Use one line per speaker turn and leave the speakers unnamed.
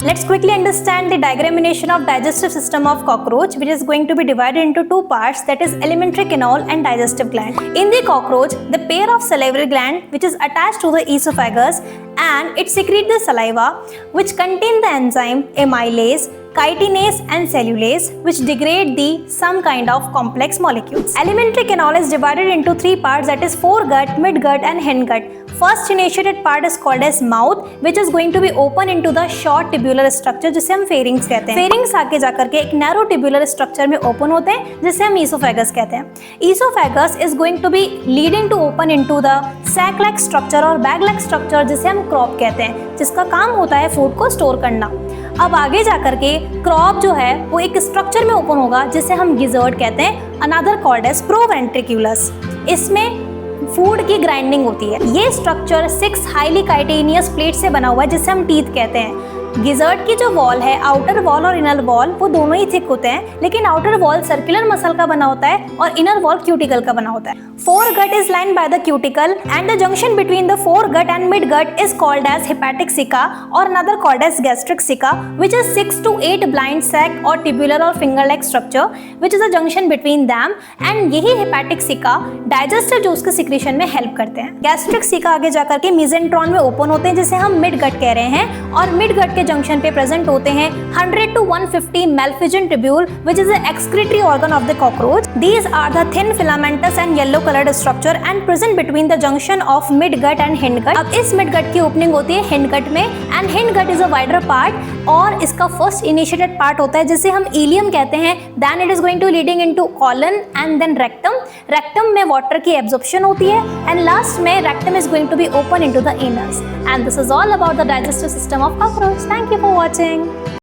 Let's quickly understand the diagramination of digestive system of cockroach, which is going to be divided into two parts, that is alimentary canal and digestive gland. In the cockroach, the pair of salivary gland which is attached to the esophagus and it secretes the saliva which contain the enzyme amylase, chitinase and cellulase which degrade the some kind of complex molecules. Alimentary canal is divided into three parts, that is foregut, midgut and hindgut. First initiated part is called as mouth, which is going to be open into the short tubular structure जिसे हम pharynx कहते हैं. Pharynx आगे जाकर के एक narrow tubular structure में open होते हैं जिसे हम esophagus कहते हैं. Esophagus is going to be leading to open into the sac-like structure और bag-like structure जिसे हम crop कहते हैं, जिसका काम होता है फूड को स्टोर करना. अब आगे जाकर के क्रॉप जो है वो एक स्ट्रक्चर में ओपन होगा जिसे हम गिजर्ड कहते हैं, अनदर कॉल्ड एज प्रोवेंट्रिकुलस. इसमें फूड की ग्राइंडिंग होती है. ये स्ट्रक्चर 6 हाईली काइटेनियस प्लेट से बना हुआ है जिसे हम टीथ कहते हैं. गिजर्ड की जो वॉल है, आउटर वॉल और इनर वॉल, वो दोनों ही थिक होते हैं, लेकिन आउटर वॉल सर्कुलर मसल का बना होता है और इनर वॉल क्यूटिकल का बना होता है. Foregut is lined by the cuticle and the junction between the foregut and midgut is called as hepatic caeca और another called as gastric caeca, which is 6 to 8 blind sac or tubular or finger like structure which is a junction between them, and यही hepatic सिका digestive juice के secretion में help करते हैं. Gastric सिका आगे जाकर के मेसेंट्रॉन में ओपन होते हैं जिसे हम मिडगट कह रहे हैं, और मिडगट के जंक्शन पे प्रेजेंट होते हैं 100 to 150 malpighian tubule which is the excretory organ of the cockroach. These are the thin filamentous and yellow colored structure and present between the junction of midgut and hindgut. अब इस midgut की opening होती है hindgut में, and hindgut is a wider part और इसका first initiated part होता है जिसे हम इलियम कहते हैं. Then it is going to leading into colon and then rectum. Rectum में वाटर की एब्जॉर्प्शन होती है एंड लास्ट में rectum is going to be open into the anus. And this is all about the digestive system of cockroach. Thank you for watching.